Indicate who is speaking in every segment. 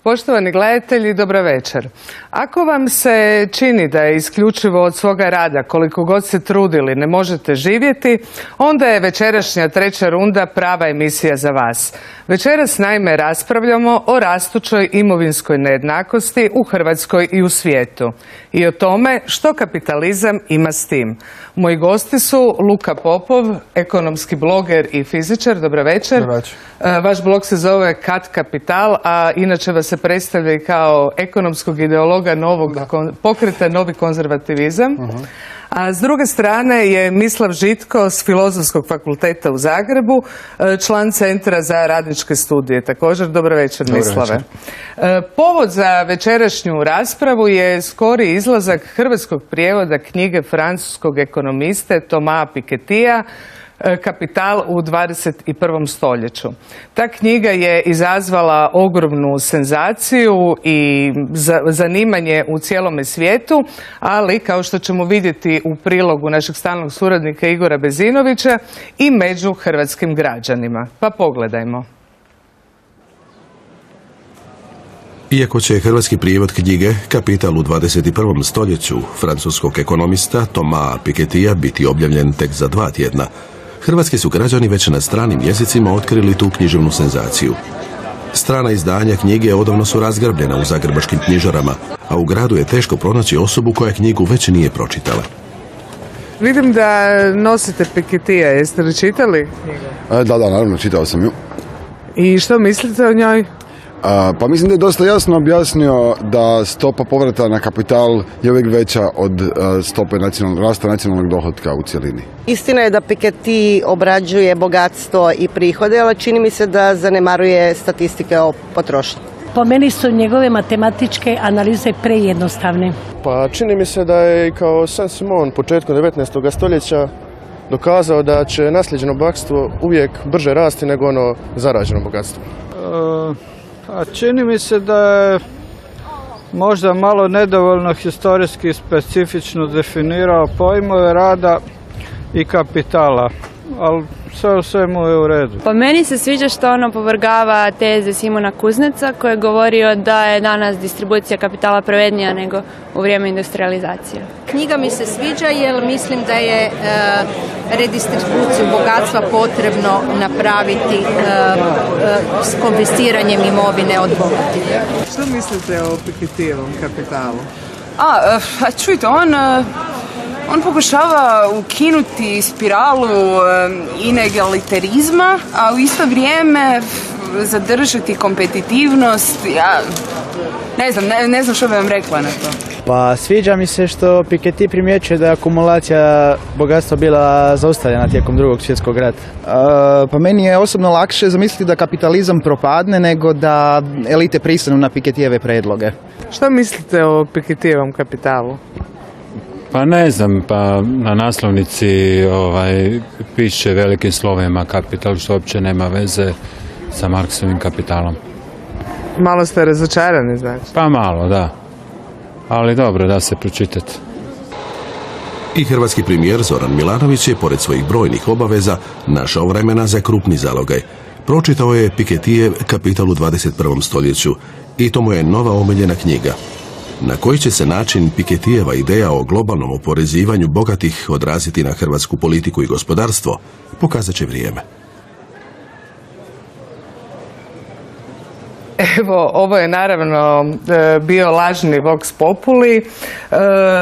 Speaker 1: Poštovani gledatelji, dobro večer. Ako vam se čini da je isključivo od svoga rada, koliko god se trudili, ne možete živjeti, onda je večerašnja treća runda prava emisija za vas. Večeras naime raspravljamo o rastućoj imovinskoj nejednakosti u Hrvatskoj i u svijetu i o tome što kapitalizam ima s tim. Moji gosti su Luka Popov, ekonomski bloger i fizičar. Dobro večer.
Speaker 2: Dobro večer.
Speaker 1: Vaš blog se zove Kat Kapital, a inače vas se predstavlja i kao ekonomskog ideologa novog pokreta Novi konzervativizam. A s druge strane je Mislav Žitko s Filozofskog fakulteta u Zagrebu, član Centra za radničke studije. Također, dobro večer, Mislave. Povod za večerašnju raspravu je skori izlazak hrvatskog prijevoda knjige francuskog ekonomiste Thomas Pikettyja Kapital u 21. stoljeću. Ta knjiga je izazvala ogromnu senzaciju i zanimanje u cijelome svijetu, ali kao što ćemo vidjeti u prilogu našeg stalnog suradnika Igora Bezinovića i među hrvatskim građanima. Pa pogledajmo.
Speaker 3: Iako će hrvatski prijevod knjige Kapital u 21. stoljeću francuskog ekonomista Thomasa Pikettyja biti objavljen tek za 2 tjedna, hrvatski su građani već na stranim jezicima otkrili tu književnu senzaciju. Strana izdanja knjige odavno su razgrabljena u zagrebačkim knjižarama, a u gradu je teško pronaći osobu koja knjigu već nije pročitala.
Speaker 1: Vidim da nosite Pikettyja, jeste li čitali knjigu?
Speaker 2: Da, naravno, čitao sam ju.
Speaker 1: I što mislite o njoj?
Speaker 2: Pa mislim da je dosta jasno objasnio da stopa povrata na kapital je uvijek veća od stope rasta nacionalnog dohotka u cjelini.
Speaker 4: Istina je da Piketty obrađuje bogatstvo i prihode, ali čini mi se da zanemaruje statistike o potrošnji.
Speaker 5: Po meni su njegove matematičke analize prejednostavne.
Speaker 6: Pa čini mi se da je i kao Saint-Simon početkom 19. stoljeća dokazao da će naslijeđeno bogatstvo uvijek brže rasti nego ono zarađeno bogatstvo.
Speaker 7: A čini mi se da je možda malo nedovoljno historijski specifično definirao pojmove rada i kapitala, ali sve u svemu je u redu.
Speaker 8: Po meni se sviđa što on opovrgava teze Simona Kuzneca koji je govorio da je danas distribucija kapitala pravednija nego u vrijeme industrializacije.
Speaker 9: Knjiga mi se sviđa jer mislim da je redistribuciju bogatstva potrebno napraviti s konfisciranjem imovine od bogatih.
Speaker 1: Što mislite o Pikettyjevom Kapitalu?
Speaker 10: Čujte, on pokušava ukinuti spiralu inegalitarizma, a u isto vrijeme zadržati kompetitivnost. Ja ne znam što bi vam rekla na to.
Speaker 11: Pa sviđa mi se što Piketty primjećuje da je akumulacija bogatstva bila zaustavljena tijekom Drugog svjetskog rata.
Speaker 12: Pa meni je osobno lakše zamisliti da kapitalizam propadne nego da elite pristanu na Pikettyjeve predloge.
Speaker 1: Što mislite o Pikettyjevom Kapitalu?
Speaker 13: Pa ne znam, pa na naslovnici piše velikim slovima kapital, što uopće nema veze sa Marksovim kapitalom.
Speaker 1: Malo ste razočarani, znači?
Speaker 13: Pa malo, da. Ali dobro, da se pročitati.
Speaker 3: I hrvatski premijer Zoran Milanović je, pored svojih brojnih obaveza, našao vremena za krupni zalogaj. Pročitao je Pikettyjev Kapital u 21. stoljeću i to mu je nova omiljena knjiga. Na koji će se način Pikettyjeva ideja o globalnom oporezivanju bogatih odraziti na hrvatsku politiku i gospodarstvo, pokazat će vrijeme.
Speaker 1: Evo, ovo je naravno bio lažni vox populi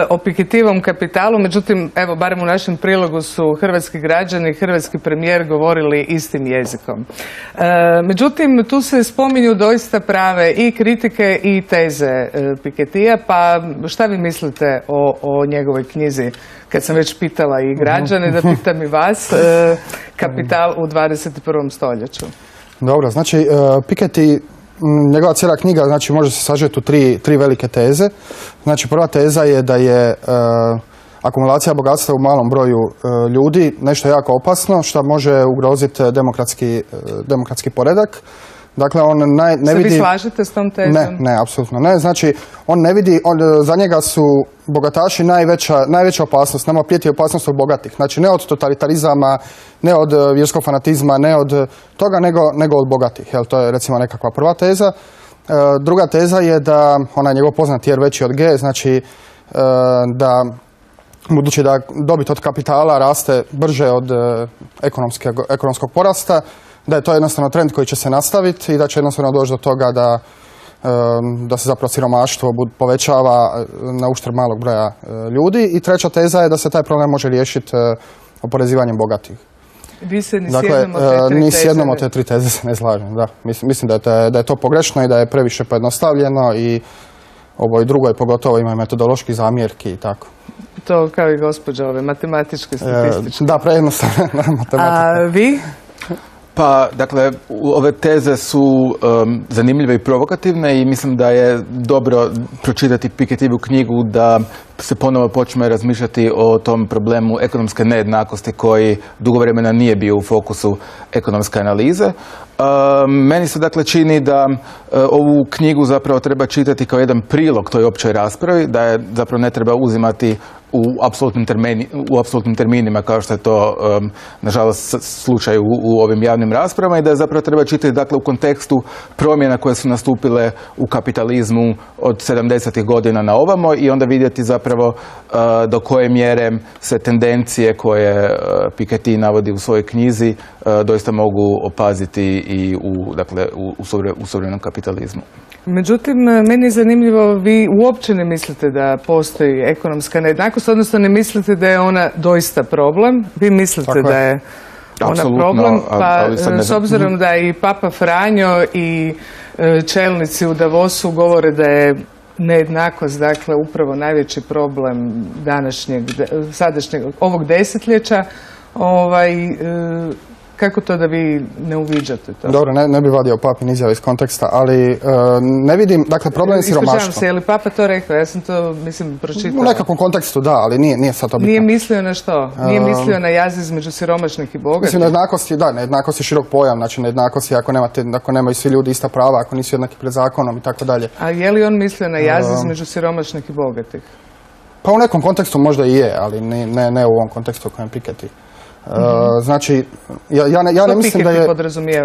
Speaker 1: o Pikettyjevom Kapitalu, međutim, evo, barem u našem prilogu su hrvatski građani i hrvatski premijer govorili istim jezikom. Međutim, tu se spominju doista prave i kritike i teze Pikettyja, pa šta vi mislite o njegovoj knjizi? Kad sam već pitala i građane, da pitam i vas, Kapital u 21. stoljeću.
Speaker 2: Dobro, znači Piketty, njegova cijela knjiga, znači, može se sažeti u tri velike teze. Znači, prva teza je da je akumulacija bogatstva u malom broju ljudi nešto jako opasno što može ugroziti demokratski poredak. Dakle, on ne vidi...
Speaker 1: Se vi slažete s tom tezom?
Speaker 2: Ne, apsolutno ne. Znači, on ne vidi, za njega su bogataši najveća opasnost. Nama prijeti opasnost od bogatih. Znači, ne od totalitarizama, ne od vjerskog fanatizma, ne od toga, nego od bogatih. Jel, to je recimo nekakva prva teza. Druga teza je da, onaj njegov poznati R veći od G, znači da budući da dobit od kapitala raste brže od ekonomskog porasta, da je to jednostavno trend koji će se nastaviti i da će jednostavno doći do toga da se zapravo siromaštvo povećava na uštrb malog broja ljudi. I treća teza je da se taj problem može riješiti oporezivanjem bogatih.
Speaker 1: Vi se
Speaker 2: ni s jednom od te tri teze se ne slažem, da. Mislim da je to pogrešno i da je previše pojednostavljeno i ovoj drugoj pogotovo ima metodološki zamjerki i tako.
Speaker 1: To kao i gospođa ove matematičke statističke.
Speaker 2: Da, prejednostavno matematika.
Speaker 1: A vi?
Speaker 14: Pa, dakle, ove teze su zanimljive i provokativne i mislim da je dobro pročitati Pikettyjevu knjigu da se ponovo počne razmišljati o tom problemu ekonomske nejednakosti koji dugo vremena nije bio u fokusu ekonomske analize. Meni se dakle čini da ovu knjigu zapravo treba čitati kao jedan prilog toj općoj raspravi, da je zapravo ne treba uzimati u apsolutnim terminima kao što je to nažalost slučaj u ovim javnim raspravama i da je zapravo treba čitati dakle u kontekstu promjena koje su nastupile u kapitalizmu od 70. godina na ovamo i onda vidjeti zapravo do koje mjere se tendencije koje Piketty navodi u svojoj knjizi doista mogu opaziti i u suvremenom kapitalizmu.
Speaker 1: Međutim, meni je zanimljivo, vi uopće ne mislite da postoji ekonomska nejednakost, odnosno ne mislite da je ona doista problem, vi mislite da je ona problem, pa s obzirom da i Papa Franjo i čelnici u Davosu govore da je nejednakost, dakle, upravo najveći problem sadašnjeg, ovog desetljeća, kako to da vi ne uviđate to?
Speaker 2: Dobro, ne bi vadio Papin izjave iz konteksta, ali ne vidim, dakle, problem je siromaštvo.
Speaker 1: Ispričavam se, je li Papa to rekao? Ja sam to, pročitala.
Speaker 2: U nekakvom kontekstu, da, ali nije sad to bitno.
Speaker 1: Nije mislio na što? Nije mislio na jaz između siromašnih i bogatih?
Speaker 2: Mislim, nejednakost je širok pojam, znači nejednakost je ako nemaju svi ljudi ista prava, ako nisu jednaki pred zakonom i tako dalje.
Speaker 1: A je li on mislio na jaz između siromašnih i bogatih?
Speaker 2: Pa u nekom kontekstu možda i je, ali ne u ovom kontekstu u kojem Piketty. Znači, ja ne mislim da je,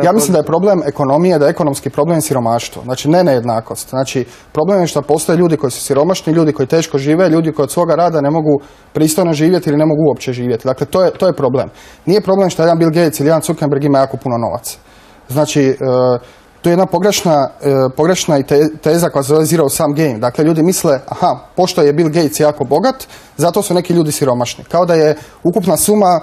Speaker 2: ja mislim da je problem ekonomije, da je ekonomski problem siromaštvo, znači ne nejednakost. Znači, problem je što postoje ljudi koji su siromašni, ljudi koji teško žive, ljudi koji od svoga rada ne mogu pristojno živjeti ili ne mogu uopće živjeti. Dakle, to je problem. Nije problem što jedan Bill Gates ili jedan Zuckerberg ima jako puno novaca. Znači, to je jedna pogrešna teza koja se zove zero sum game. Dakle, ljudi misle, pošto je Bill Gates jako bogat, zato su neki ljudi siromašni. Kao da je ukupna suma,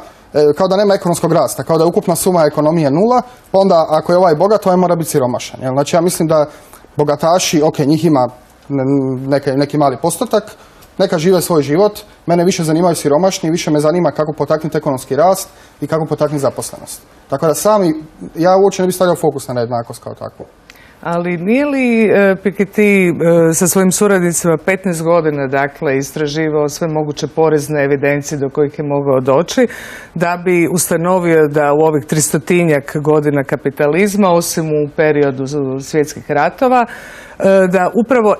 Speaker 2: kao da nema ekonomskog rasta, kao da je ukupna suma ekonomije nula, pa onda ako je ovaj bogat, ovaj mora biti siromašan. Znači, ja mislim da bogataši, njih ima neki mali postotak, neka žive svoj život, mene više zanimaju siromašni, više me zanima kako potaknuti ekonomski rast i kako potaknuti zaposlenost. Tako da ja uopće ne bih stavljao fokus na nejednakost kao takvu.
Speaker 1: Ali nije li Piketty sa svojim suradnicima 15 godina, dakle, istraživao sve moguće porezne evidencije do kojih je mogao doći, da bi ustanovio da u ovih 300-tinjak godina kapitalizma, osim u periodu svjetskih ratova, da upravo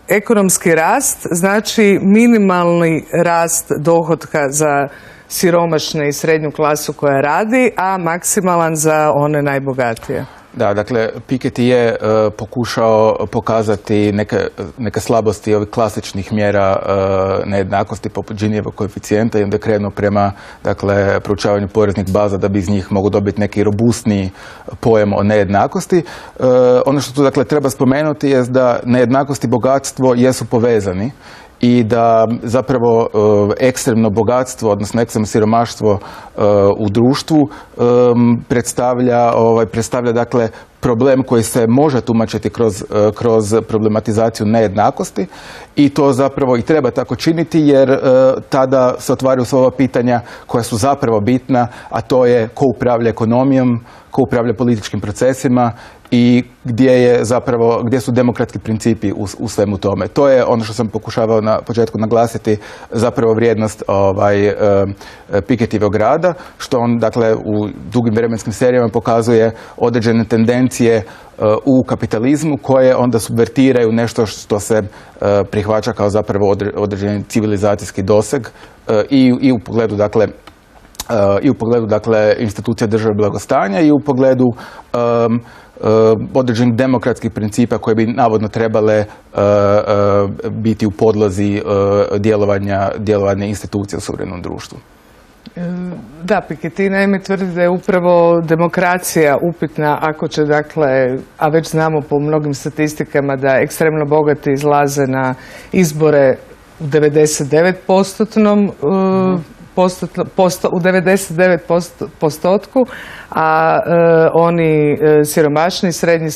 Speaker 1: ekonomski rast znači minimalni rast dohotka za siromašne i srednju klasu koja radi, a maksimalan za one najbogatije.
Speaker 14: Da, dakle, Piketty je pokušao pokazati neke slabosti ovih klasičnih mjera nejednakosti poput Ginievog koeficijenta i onda krenuo prema proučavanju poreznih baza da bi iz njih mogu dobiti neki robustniji pojam o nejednakosti. Ono što tu dakle treba spomenuti je da nejednakost i bogatstvo jesu povezani i da zapravo ekstremno bogatstvo, odnosno ekstremno siromaštvo u društvu predstavlja dakle problem koji se može tumačiti kroz problematizaciju nejednakosti i to zapravo i treba tako činiti jer tada se otvaraju sva ova pitanja koja su zapravo bitna, a to je ko upravlja ekonomijom, ko upravlja političkim procesima i gdje su demokratski principi u svemu tome. To je ono što sam pokušavao na početku naglasiti, zapravo vrijednost Pikettyjevog rada, što on dakle u dugim vremenskim serijama pokazuje određene tendencije u kapitalizmu koje onda subvertiraju nešto što se prihvaća kao zapravo određeni civilizacijski doseg i u pogledu dakle i u pogledu dakle institucija države blagostanja i u pogledu određenih demokratskih principa koje bi navodno trebale biti u podlozi djelovanja institucija u suvremenom društvu.
Speaker 1: Da, Piketty naime tvrdi da je upravo demokracija upitna ako će, dakle, a već znamo po mnogim statistikama da ekstremno bogati izlaze na izbore u 99%, u 99%, a oni siromašni srednji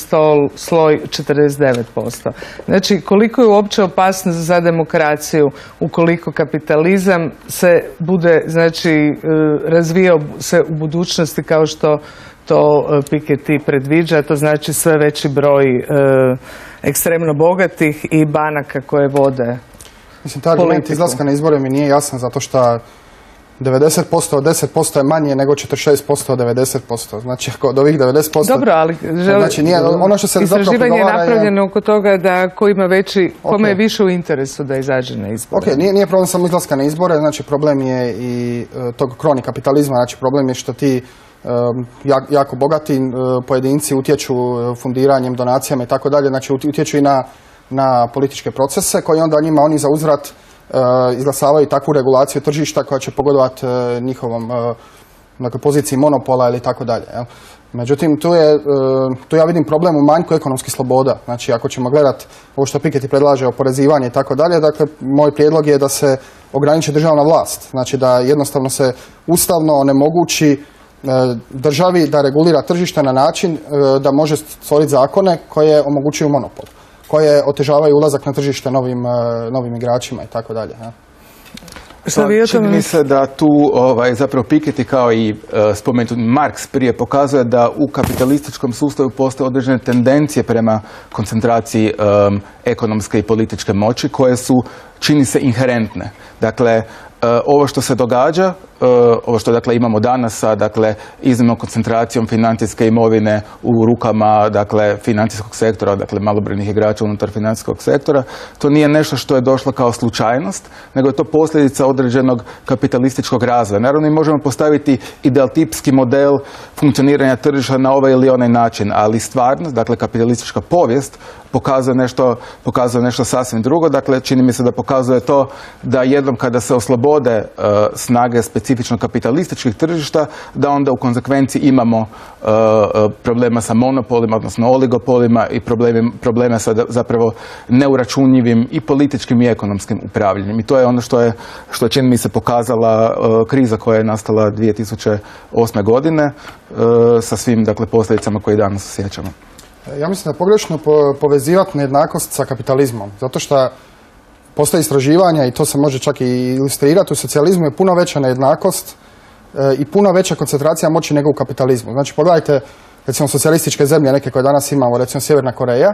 Speaker 1: sloj 49%. Znači, koliko je uopće opasno za demokraciju ukoliko kapitalizam se bude, znači, razvijao se u budućnosti kao što to Piketty predviđa, to znači sve veći broj ekstremno bogatih i banaka koje vode.
Speaker 2: Mislim, taj argument izlaska na izbore mi nije jasan zato što 90% od 10% je manje nego 46% od 90%. Znači, od ovih 90%...
Speaker 1: Dobro, ali
Speaker 2: znači, ono što se
Speaker 1: istraživanje je napravljeno oko toga da ko ima veći, kome je više u interesu da izađe na izbore.
Speaker 2: Ok, nije problem samo izlaska na izbore, znači problem je i tog kroni kapitalizma, znači problem je što ti jako bogati pojedinci utječu fundiranjem, donacijama i tako dalje, znači utječu i na političke procese koji onda oni za uzvrat izglasavaju takvu regulaciju tržišta koja će pogodovati njihovom poziciji monopola ili tako dalje. Međutim, tu ja vidim problem u manjku ekonomskih sloboda. Znači, ako ćemo gledati ovo što Piketty predlaže, oporezivanje i tako dalje, dakle, moj prijedlog je da se ograniči državna vlast. Znači, da jednostavno se ustavno onemogući državi da regulira tržište na način da može stvoriti zakone koje omogućuju monopol, koje otežavaju ulazak na tržište novim igračima i tako dalje.
Speaker 14: Čini mi se da tu zapravo Piketty kao i spomenuti Marx prije pokazuje da u kapitalističkom sustavu postoje određene tendencije prema koncentraciji ekonomske i političke moći koje su, čini se, inherentne. Dakle, ovo što se događa, ovo što dakle imamo danas sa dakle iznimnom koncentracijom financijske imovine u rukama dakle financijskog sektora, dakle malobrojnih igrača unutar financijskog sektora, to nije nešto što je došlo kao slučajnost, nego je to posljedica određenog kapitalističkog razvoja. Naravno, mi možemo postaviti idealtipski model funkcioniranja tržišta na ovaj ili onaj način, ali stvarnost, dakle kapitalistička povijest pokazuje nešto sasvim drugo. Dakle, čini mi se da pokazuje to da jednom kada se oslobode snage specifično kapitalističkih tržišta, da onda u konsekvenciji imamo problema sa monopolima, odnosno oligopolima i problema sa zapravo neuračunljivim i političkim i ekonomskim upravljanjem. I to je ono što je čini mi se pokazala kriza koja je nastala 2008. godine sa svim dakle posljedicama koje danas osjećamo.
Speaker 2: Ja mislim da je pogrešno povezivati nejednakost sa kapitalizmom, zato što postoje istraživanja i to se može čak i ilustrirati. U socijalizmu je puno veća nejednakost i puno veća koncentracija moći nego u kapitalizmu. Znači, pogledajte, recimo, socijalističke zemlje, neke koje danas imamo, recimo Sjeverna Koreja,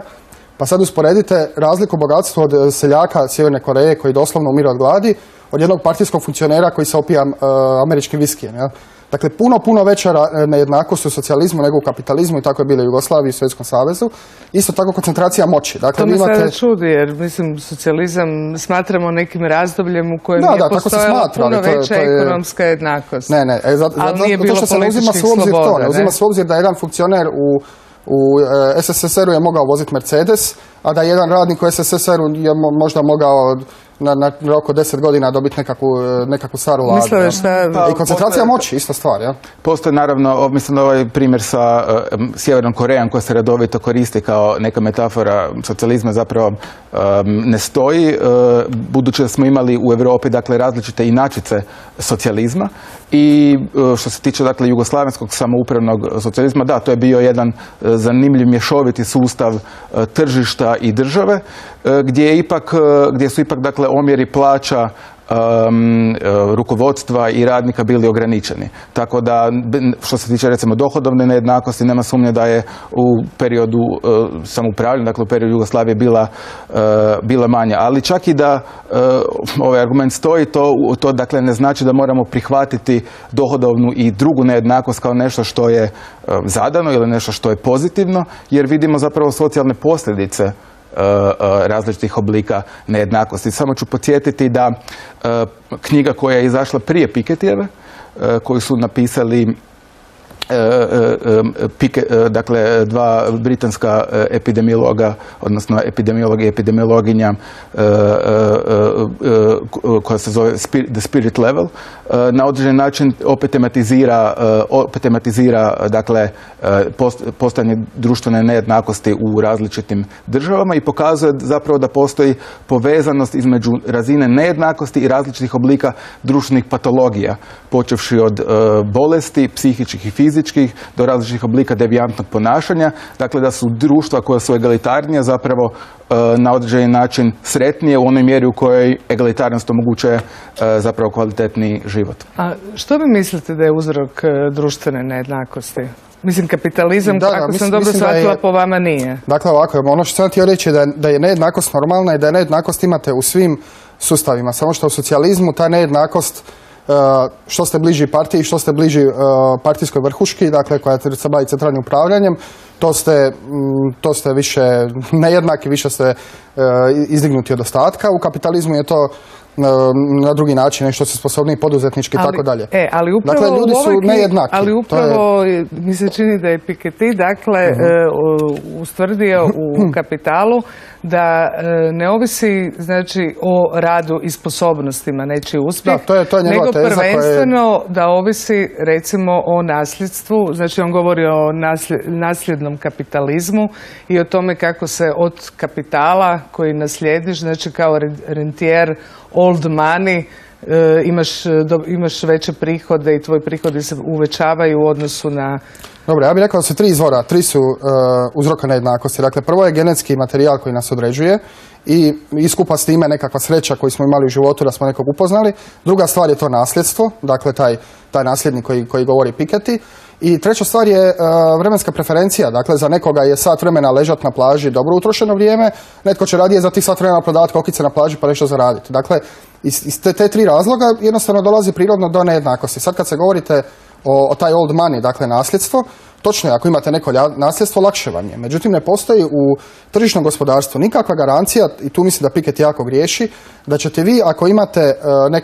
Speaker 2: pa sad usporedite razliku bogatstva od seljaka Sjeverne Koreje koji doslovno umire od gladi, od jednog partijskog funkcionera koji se opija američkim viskijem. Ja? Dakle, puno veća nejednakost u socijalizmu nego u kapitalizmu i tako je bilo u Jugoslaviji i Sovjetskom savezu. Isto tako koncentracija moći. Dakle,
Speaker 1: to me sada čudi jer, mislim, socijalizam smatramo nekim razdobljem u kojem je postojala puno veća ekonomska jednakost.
Speaker 2: Ne,
Speaker 1: ali nije bilo političkih sloboda.
Speaker 2: Ne uzima se u obzir da jedan funkcioner u SSSR-u je mogao voziti Mercedes, a da jedan radnik u SSSR-u je možda mogao na rok od 10 godina dobiti nekakvu staru ladu. I koncentracija moći, ista stvar. Ja?
Speaker 14: Postoje naravno, mislim da ovaj primjer sa Sjevernom Korejom koja se redovito koristi kao neka metafora socijalizma zapravo ne stoji, budući da smo imali u Europi dakle različite inačice socijalizma i što se tiče dakle jugoslavenskog samoupravnog socijalizma, da, to je bio jedan zanimljiv mješoviti sustav tržišta i države gdje su ipak dakle omjeri plaća rukovodstva i radnika bili ograničeni. Tako da, što se tiče recimo dohodovne nejednakosti, nema sumnje da je u periodu samoupravljanja, dakle u periodu Jugoslavije bila manja. Ali čak i da ovaj argument stoji, to dakle ne znači da moramo prihvatiti dohodovnu i drugu nejednakost kao nešto što je zadano ili nešto što je pozitivno, jer vidimo zapravo socijalne posljedice različitih oblika nejednakosti. Samo ću podsjetiti da knjiga koja je izašla prije Pikettyjeve koju su napisali dakle dva britanska epidemiologa, odnosno epidemiolog i epidemiologinja koja se zove The Spirit Level, na određen način opet tematizira dakle postojanje društvene nejednakosti u različitim državama i pokazuje zapravo da postoji povezanost između razine nejednakosti i različitih oblika društvenih patologija, počevši od bolesti, psihičkih i fizičkih, do različitih oblika devijantnog ponašanja. Dakle, da su društva koja su egalitarnija zapravo na određeni način sretnije u onoj mjeri u kojoj egalitarnost omogućuje zapravo kvalitetniji život.
Speaker 1: A što vi mislite da je uzrok društvene nejednakosti? Mislim, kapitalizam, ako sam dobro shvatila, po vama nije.
Speaker 2: Dakle, ovako, ono što sam htio reći je da je nejednakost normalna i da je nejednakost imate u svim sustavima. Samo što u socijalizmu ta nejednakost, što ste bliži partiji, što ste bliži partijskoj vrhuški, dakle koja se bavi centralnim upravljanjem, to ste više nejednaki, više ste izdignuti od ostatka. U kapitalizmu je to na drugi način, nešto se sposobni poduzetnički i tako dalje.
Speaker 1: Ali upravo
Speaker 2: dakle, ljudi su nejednaki.
Speaker 1: Ali upravo mi se čini da je Piketty, dakle, ustvrdio u Kapitalu da ne ovisi, znači, o radu i sposobnostima nečiji uspjeh, nego prvenstveno da ovisi, recimo, o nasljedstvu. Znači, on govori o nasljednom kapitalizmu i o tome kako se od kapitala koji naslijediš, znači kao rentijer, old money, imaš veće prihode i tvoji prihodi se uvećavaju u odnosu na...
Speaker 2: Dobro, ja bih rekao da su tri su uzroka nejednakosti. Dakle, prvo je genetski materijal koji nas određuje i skupa s time nekakva sreća koju smo imali u životu da smo nekog upoznali. Druga stvar je to nasljedstvo, dakle taj nasljednik koji govori Piketty. I treća stvar je vremenska preferencija, dakle za nekoga je sat vremena ležati na plaži dobro utrošeno vrijeme, netko će radije za tih sat vremena prodavati kokice na plaži pa nešto zaraditi. Dakle, iz te tri razloga jednostavno dolazi prirodno do nejednakosti. Sad kad se govorite o taj old money, dakle nasljedstvo, točno je, ako imate neko nasljedstvo, lakše vam je. Međutim, ne postoji u tržišnom gospodarstvu nikakva garancija, i tu mislim da Piketty jako griješi, da ćete vi, ako imate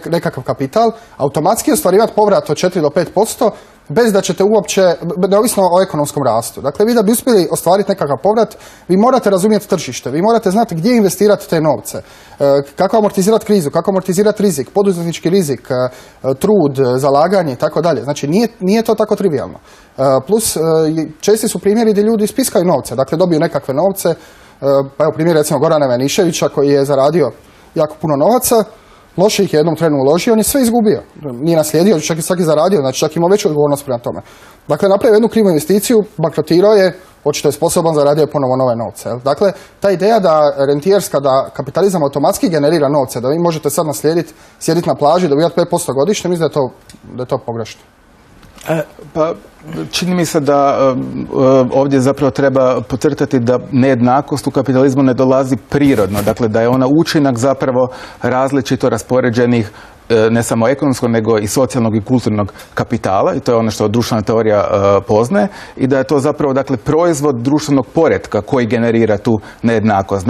Speaker 2: nekakav kapital, automatski ostvarivati povrat od 4 do 5%, bez da ćete uopće, neovisno o ekonomskom rastu. Dakle, vi da bi uspjeli ostvariti nekakav povrat, vi morate razumjeti tržište, vi morate znati gdje investirati te novce, kako amortizirati krizu, kako amortizirati rizik, poduzetnički rizik, trud, zalaganje i tako dalje. Znači, nije to tako trivijalno. Plus, česti su primjeri gdje ljudi ispiskaju novce, dakle, dobiju nekakve novce, pa evo primjer recimo Gorana Veniševića koji je zaradio jako puno novaca, loše ih je jednom trenu uložio, on je sve izgubio. Nije naslijedio, čak i zaradio, znači čak imao veću odgovornost prema tome. Dakle, napravio jednu krivu investiciju, bankrotirao je, očito je sposoban, zaradio je ponovo nove novce. Dakle, ta ideja da rentijerska, da kapitalizam automatski generira novce, da vi možete sad naslijediti, sjediti na plaži, dobivati 5% godišnje, mislim da je to pogrešno.
Speaker 14: Pa, čini mi se da ovdje zapravo treba podcrtati da nejednakost u kapitalizmu ne dolazi prirodno, dakle da je ona učinak zapravo različito raspoređenih ne samo ekonomskog nego i socijalnog i kulturnog kapitala i to je ono što društvena teorija poznaje i da je to zapravo dakle proizvod društvenog poretka koji generira tu nejednakost.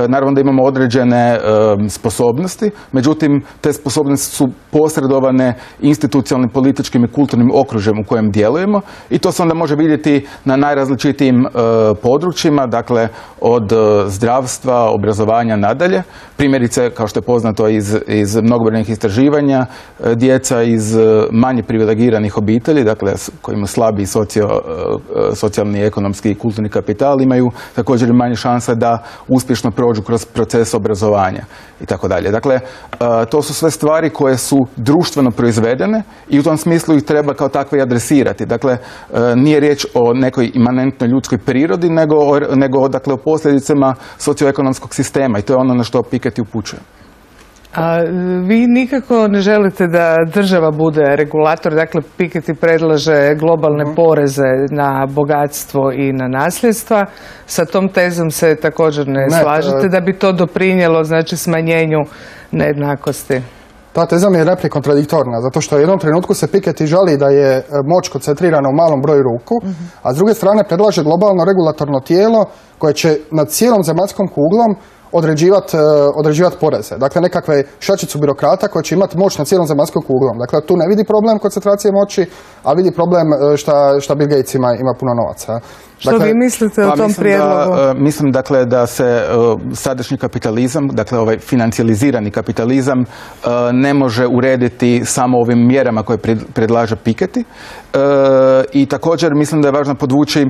Speaker 14: Naravno da imamo određene sposobnosti, međutim te sposobnosti su posredovane institucionalnim, političkim i kulturnim okružjem u kojem djelujemo i to se onda može vidjeti na najrazličitijim područjima, dakle od zdravstva, obrazovanja nadalje. Primjerice, kao što je poznato iz mnogobrojnih istraživanja, djeca iz manje privilegiranih obitelji, dakle koji imaju slabiji socijalni, ekonomski i kulturni kapital, imaju također manje šanse da uspješno prođu kroz proces obrazovanja i tako dalje. Dakle, to su sve stvari koje su društveno proizvedene i u tom smislu ih treba kao takve i adresirati. Dakle, nije riječ o nekoj imanentnoj ljudskoj prirodi, nego dakle, o posljedicama socioekonomskog sistema i to je ono na što Piketty upućuje.
Speaker 1: A vi nikako ne želite da država bude regulator, dakle Piketty predlaže globalne poreze na bogatstvo i na nasljedstva. Sa tom tezom se također ne slažete da bi to doprinijelo znači smanjenju nejednakosti?
Speaker 2: Ta teza mi je najprije kontradiktorna, zato što u jednom trenutku se Piketty žali da je moć koncentrirana u malom broju ruku, a s druge strane predlaže globalno regulatorno tijelo koje će nad cijelom zemaljskom kuglom određivati poreze. Dakle, nekakve šačicu birokrata koji će imati moć na cijelom zemaljskom kuglom. Dakle, tu ne vidi problem koncentracije moći, a vidi problem šta Bill Gates ima puno novaca.
Speaker 1: Što vi mislite o tom prijedlogu?
Speaker 14: Mislim dakle da se sadašnji kapitalizam, dakle ovaj financijalizirani kapitalizam ne može urediti samo ovim mjerama koje predlaže Piketty. I također mislim da je važno podvući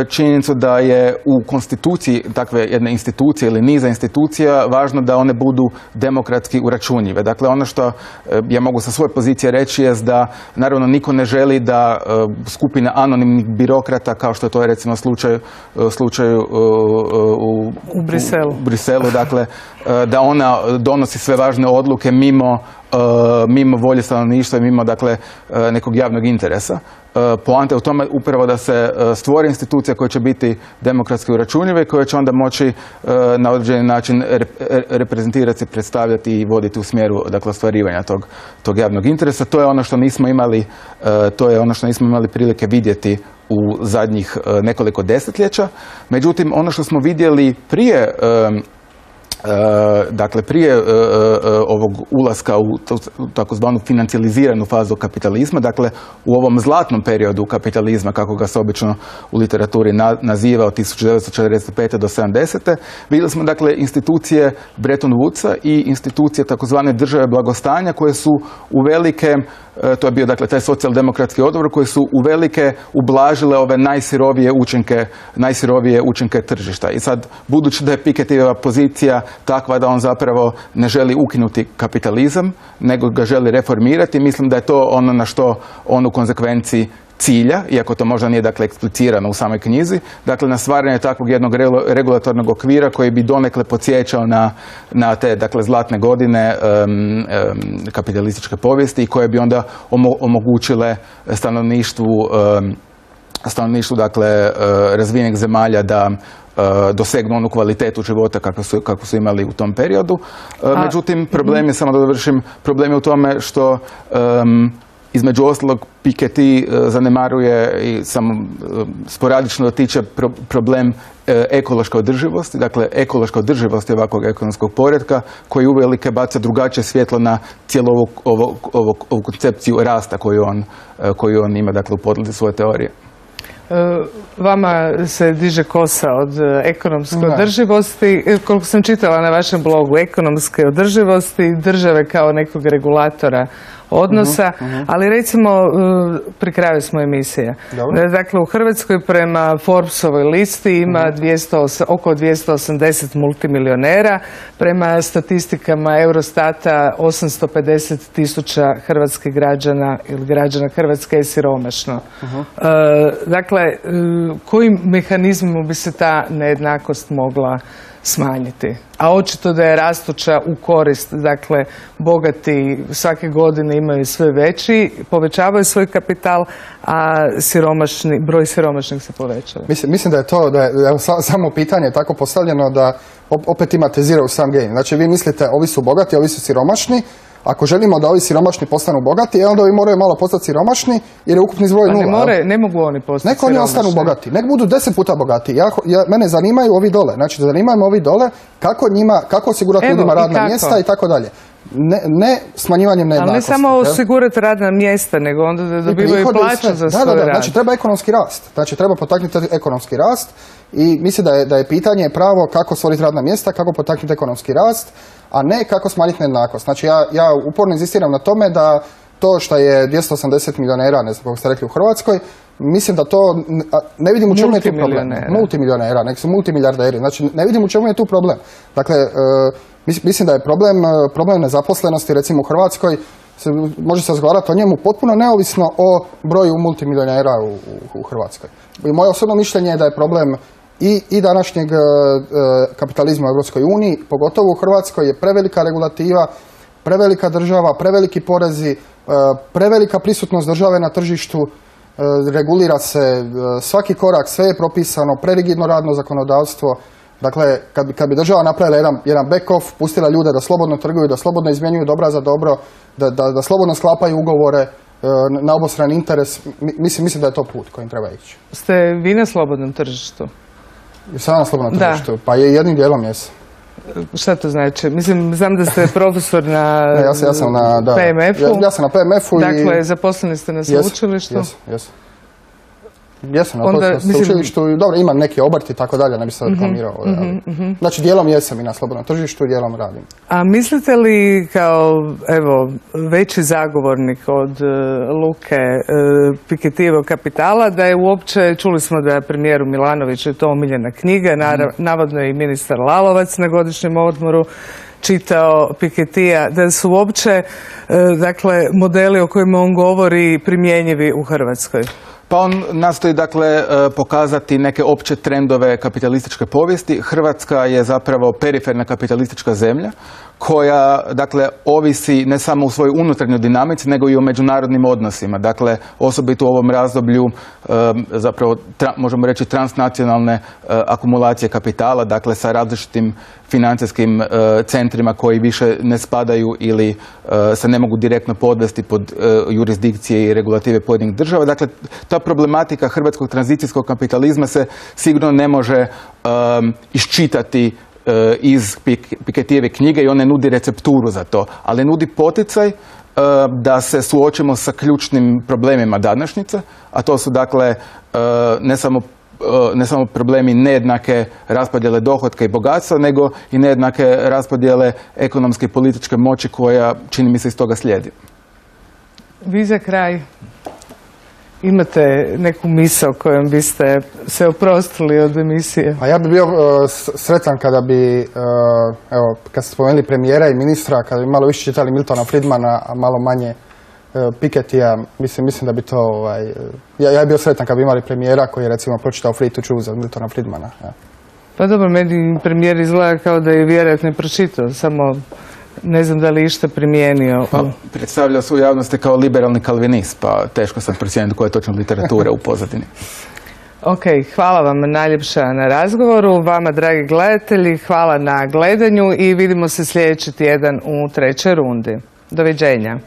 Speaker 14: činjenicu da je u konstituciji takve jedne institucije ili niza institucija važno da one budu demokratski uračunjive. Dakle, ono što ja mogu sa svoje pozicije reći je da naravno niko ne želi da skupina anonimnih birokrata, kao što je to recimo slučaj u Briselu, dakle, da ona donosi sve važne odluke mimo volje stanovništva i mimo dakle nekog javnog interesa. Poanta je u tome upravo da se stvori institucija koja će biti demokratski uračunjiva i koja će onda moći na određeni način reprezentirati, predstavljati i voditi u smjeru dakle ostvarivanja tog javnog interesa. To je ono što nismo imali prilike vidjeti u zadnjih nekoliko desetljeća. Međutim, ono što smo vidjeli prije ovog ulaska u takozvanu financijaliziranu fazu kapitalizma, dakle u ovom zlatnom periodu kapitalizma, kako ga se obično u literaturi naziva od 1945. do 70. vidjeli smo dakle institucije Bretton Woodsa i institucije takozvane države blagostanja koje su uvelike, to je bio dakle taj socijaldemokratski odbor, koji su uvelike ublažile ove najsirovije učinke tržišta. I sad, budući da je Pikettyjeva pozicija takva da on zapravo ne želi ukinuti kapitalizam, nego ga želi reformirati, mislim da je to ono na što on u konsekvenciji cilja, iako to možda nije dakle eksplicirano u samoj knjizi, dakle na stvaranje takvog jednog regulatornog okvira koji bi donekle podsjećao na te dakle zlatne godine kapitalističke povijesti i koje bi onda omogućile stanovništvu dakle razvijenih zemalja da dosegnu onu kvalitetu života kako su imali u tom periodu. Međutim, problem je, samo da dovršim, problem je u tome što između ostalog Piketty zanemaruje i samo sporadično dotiče problem ekološke održivosti. Dakle, ekološka održivost je ovakvog ekonomskog poretka koji uvelike baca drugačije svjetlo na cijelu ovu koncepciju rasta koju on ima dakle, u podlozi svoje teorije.
Speaker 1: Vama se diže kosa od ekonomske održivosti. Koliko sam čitala na vašem blogu, ekonomske održivosti, države kao nekog regulatora odnosa, ali recimo pri kraju smo emisije. Dakle, u Hrvatskoj prema Forbesovoj listi ima oko 280 multimilionera, prema statistikama Eurostata 850.000 hrvatskih građana ili građana Hrvatske je siromašno. Dakle, kojim mehanizmom bi se ta nejednakost mogla smanjiti? A očito da je rastuća u korist, dakle, bogati svake godine imaju sve veći, povećavaju svoj kapital, a broj siromašnih se povećava.
Speaker 2: Mislim da je to, samo pitanje tako postavljeno da opet imate zero sum game. Znači, vi mislite, ovi su bogati, ovi su siromašni. Ako želimo da ovi siromašni postanu bogati, onda ovi moraju malo postati siromašni jer je ukupni zbroj nula.
Speaker 1: Ne mogu oni postati
Speaker 2: siromašni. Neko oni ostanu bogati. Nek budu 10 puta bogati. Mene zanimaju ovi dole. Znači, zanimaju me ovi dole kako osigurati ljudima radna mjesta i tako dalje. Ne smanjivanjem nejednakosti.
Speaker 1: Ali ne samo osigurati radna mjesta, nego onda da dobivaju plaću za svoj rad.
Speaker 2: Znači, treba ekonomski rast. Znači, treba potaknuti ekonomski rast i mislim da je pitanje pravo kako stvoriti radna mjesta, kako potaknuti ekonomski rast, a ne kako smanjiti nejednakost. Znači, ja uporno inzistiram na tome da to što je 280 milionera, ne znam kako ste rekli u Hrvatskoj, mislim da to, ne vidim u čemu je tu problem. Multimilionera, nek su multimilijarderi. Znači, ne vidim u čemu je tu problem. Dakle, mislim da je problem nezaposlenosti, recimo u Hrvatskoj, može se razgovarati o njemu potpuno neovisno o broju multimilionera u Hrvatskoj. Moje osobno mišljenje je da je problem i današnjeg kapitalizma u Europskoj uniji, pogotovo u Hrvatskoj, je prevelika regulativa, prevelika država, preveliki porezi, prevelika prisutnost države na tržištu, regulira se svaki korak, sve je propisano, prerigidno radno zakonodavstvo. Dakle, kad bi država napravila jedan back-off, pustila ljude da slobodno trguju, da slobodno izmjenjuju dobra za dobro, da slobodno sklapaju ugovore na obostrani interes, mislim da je to put kojim treba ići.
Speaker 1: Ste vi na slobodnom tržištu?
Speaker 2: Sada na slobodnom tržištu? Pa jednim dijelom jesam.
Speaker 1: Šta to znači? Mislim, znam da ste profesor na
Speaker 2: Ne, ja sam na
Speaker 1: PMF-u.
Speaker 2: Ja sam na PMF-u.
Speaker 1: Dakle, zaposleni ste na sveučilištu.
Speaker 2: Jesam na sveučilištu. Dobro, imam neke obrti i tako dalje, ne bi se reklamirao. Znači, dijelom jesam i na slobodnom tržištu i dijelom radim.
Speaker 1: A mislite li kao, evo, veći zagovornik od Luke Piketijevog kapitala da je uopće, čuli smo da je premijeru Milanoviću je to omiljena knjiga, navodno je i ministar Lalovac na godišnjem odmoru čitao Piketija, da su uopće dakle, modeli o kojima on govori primjenjivi u Hrvatskoj?
Speaker 14: Pa on nastoji dakle pokazati neke opće trendove kapitalističke povijesti. Hrvatska je zapravo periferna kapitalistička zemlja koja dakle ovisi ne samo u svojoj unutarnjoj dinamici nego i o međunarodnim odnosima. Dakle, osobito u ovom razdoblju zapravo možemo reći transnacionalne akumulacije kapitala, dakle sa različitim financijskim centrima koji više ne spadaju ili se ne mogu direktno podvesti pod jurisdikcije i regulative pojedinih država. Dakle, ta problematika hrvatskog tranzicijskog kapitalizma se sigurno ne može iščitati iz Piketijeve knjige i on ne nudi recepturu za to, ali nudi poticaj da se suočimo sa ključnim problemima današnjice, a to su dakle ne samo problemi nejednake raspodjele dohotka i bogatstva, nego i nejednake raspodjele ekonomske i političke moći koja, čini mi se, iz toga slijedi.
Speaker 1: Vi za kraj imate neku misao kojom biste se oprostili od emisije?
Speaker 2: A ja bih bio sretan kada bi, evo, kad ste spomenuli premijera i ministra, kada bi malo više čitali Miltona Friedmana, a malo manje Piketija, mislim da bi to, ja bih bio sretan kad bi imali premijera koji je recimo pročitao Free to Choose od Miltona Friedmana. Ja.
Speaker 1: Pa dobro, meni premijer izgleda kao da je vjerojatno pročitao, samo ne znam da li išta primijenio.
Speaker 14: Pa, predstavljao se u javnosti kao liberalni kalvinist, pa teško sam procijeniti koja je točno literatura u pozadini.
Speaker 1: Ok, hvala vam najljepša na razgovoru. Vama, dragi gledatelji, hvala na gledanju i vidimo se sljedeći tjedan u trećoj rundi. Doviđenja.